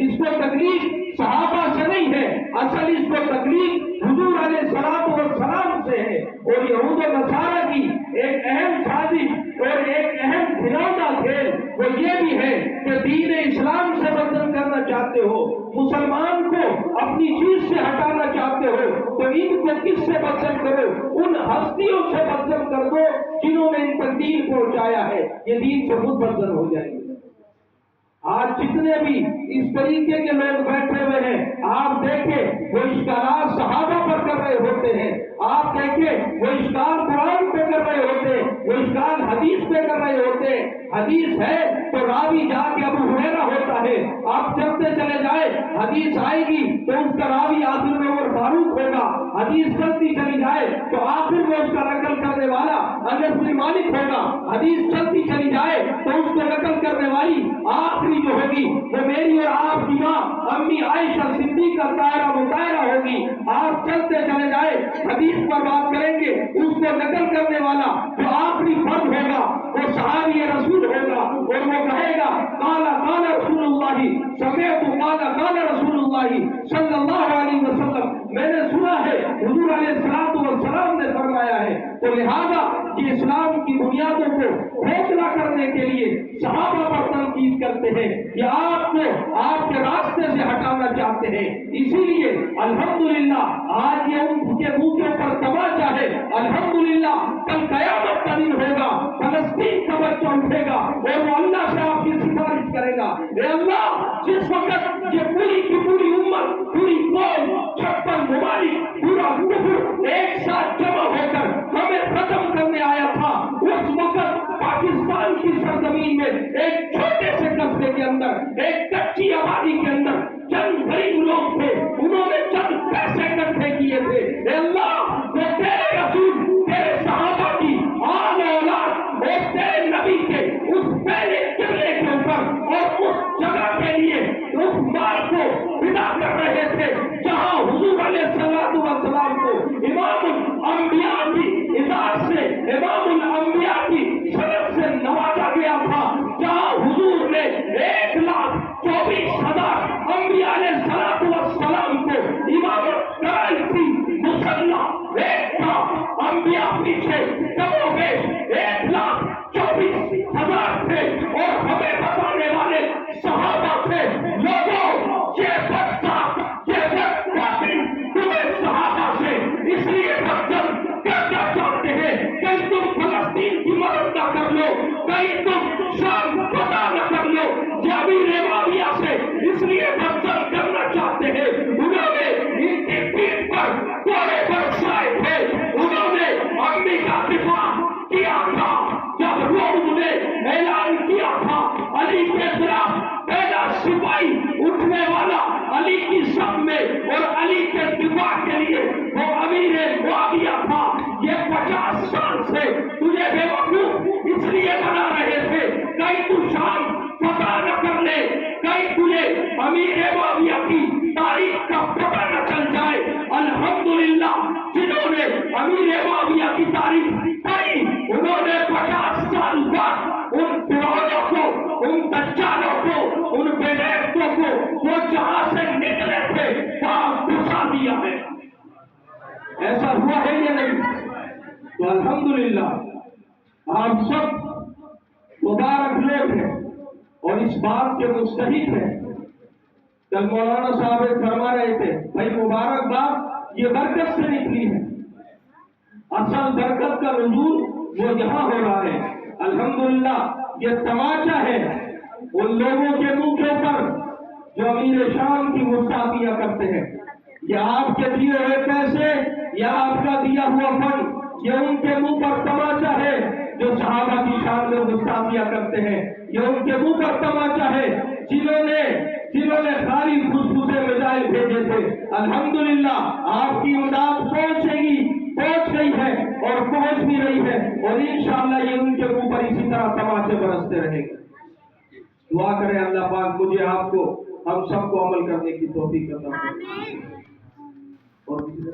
اس کو تکلیف صحابہ سے نہیں ہے، اصل اس کو تکلیف حضور علیہ السلام سے ہے۔ اور یہود و نصارہ کی ایک اہم سازش اور ایک اہم کھلونا کھیل وہ یہ بھی ہے کہ دین اسلام سے بدل کرنا چاہتے ہو، مسلمان کو اپنی چیز سے ہٹانا چاہتے ہو تو ان کو کس سے بدل کرو؟ ان ہستیوں سے بدل کر دو جنہوں نے ان پر دین پہنچایا ہے، یہ دین سے خود بدل ہو جائیں گے۔ آج جتنے بھی اس طریقے کے لوگ بیٹھے ہوئے ہیں، آپ دیکھیں وہ اشکالات صحابہ پر کر رہے ہوتے ہیں، آپ دیکھیں وہ اشکال قرآن پہ کر رہے ہوتے ہیں، وہ اشکال حدیث پہ کر رہے ہوتے ہیں۔ حدیث ہے تو راوی جا کے ابو ہریرہ ہوتا ہے، آپ چلتے چلے جائے حدیث آئے گی تو اس کا راوی آخر میں عمر فاروق ہوگا، حدیث چلتی چلی جائے تو آخر میں اس کا نقل کرنے والا انس بن مالک ہوگا، حدیث چلتی چلی جائے تو اس کو نقل کرنے والی آخری جو ہوگی وہ میری اور آپ کی ماں امی عائشہ صدیقہ طاہرہ مطہرہ ہوگی۔ آپ چلتے چلے جائے حدیث پر بات کریں گے، اس کو نقل کرنے والا جو آخری فرد ہوگا وہ صحابی رسول ہوگا، اور وہ کہے گا قال قال رسول اللہ، سمعت قال قال رسول اللہ صلی اللہ علیہ وسلم، میں نے سنا ہے حضور علیہ السلام نے فرمایا ہے۔ تو لہذا یہ اسلام کی بنیادوں کو کھوکھلا کرنے کے لیے صحابہ پر تنقید کرتے ہیں، یہ آپ کو آپ کے راستے سے ہٹانا چاہتے ہیں۔ اسی لیے الحمدللہ آج یہ ان کے منہ کے اوپر تماچا ہے، الحمدللہ کل قیامت کا دن ہوگا، فلسطین کا بچہ اٹھے گا اور وہ اللہ سے آپ کی سفارش کرے گا، اے اللہ جس وقت یہ پوری کی پوری امت، پوری قوم، 56 ممالک، پورا کفر ایک ساتھ جمع ہو کر ہمیں ختم کرنے آیا تھا، اس وقت پاکستان کی سرزمین میں ایک چھوٹے سے قصبے کے اندر، ایک کچی آبادی کے اندر چند غریب لوگ تھے، انہوں نے چند پیسے اکٹھے کیے تھے، اے اللہ وہ تیرے رسول، تیرے صحابہ کی آل اولاد اور تیرے نبی کے اس پہلے قبلے کے اوپر اور اس جگہ کے لیے اس مال کو فدا کر رہے تھے جہاں حضور علیہ السلام کو امام الانبیاء کی عزت سے، امام الانبیاء کی شرف سے نوازا گیا تھا، جہاں حضور نے 1,24,000 انبیاء علیہ السلام کو امامت کرائی تھی۔ مسلح ایک تھا، انبیاء پیچھے کم و بیش 1,24,000 تھے، اور ہمیں بتانے والے صحابہ تھے۔ لوگوں یہ بچہ تمہیں صحابہ سے اس لیے بدل کرنا چاہتے ہیں کہیں تم فلسطین کی مدد نہ کر لو، کہیں تم شام فتح نہ کر لو، امیر معاویہ سے اس لیے بدل کرنا چاہتے ہیں۔ انہوں نے ان کی پیٹھ پر کوڑے برسائے تھے، انہوں نے امی کا دفاع کیا تھا جب روم نے اعلان کیا تھا علی کے خلاف پہلا سپاہی اٹھنے والا علی کی صف میں اور علی کے دفاع کے لیے وہ امیر معاویہ تھا۔ یہ 50 سال سے تجھے بے وقوف اس لیے بنا رہے تھے کہیں تو شام فتح نہ کر لے، کہیں تجھے امیر معاویہ کی تاریخ کا پتہ نہ چل جائے۔ الحمدللہ جنہوں نے امیر معاویہ کی تاریخ پڑھی انہوں نے 50 سال بعد ان فرعونوں کو، ان دجالوں کو، ان بےغیرتوں کو وہ جہاں سے نکلے تھے وہاں گھسا دیا ہے۔ ایسا ہوا ہے یا نہیں؟ تو الحمدللہ آپ سب مبارک لوگ ہیں اور اس بات کے مستحق ہیں۔ کل مولانا صاحب فرما رہے تھے بھائی مبارکباد یہ برکت سے نکلی ہے، اصل برکت کا نزول وہ یہاں ہو رہا ہے۔ الحمدللہ یہ تماچا ہے ان لوگوں کے منہ کے اوپر جو امیر شام کی گستاخیاں کرتے ہیں، یہ آپ کے دیے ہوئے پیسے یا آپ کا دیا ہوا فنڈ، یہ ان کے منہ پر تماچا ہے جو صحابہ کی شان میں گستاخیاں کرتے ہیں، یہ ان کے منہ پر تماچا ہے جنہوں نے خالی فسفسے میزائل بھیجے تھے۔ الحمدللہ آپ کی امداد پہنچ گئی ہے اور پہنچ بھی رہی ہے، اور انشاءاللہ یہ ان کے اوپر اسی طرح تماچے برستے رہیں گے۔ دعا کریں اللہ پاک مجھے آپ کو ہم سب کو عمل کرنے کی توفیق عطا فرمائے۔ اور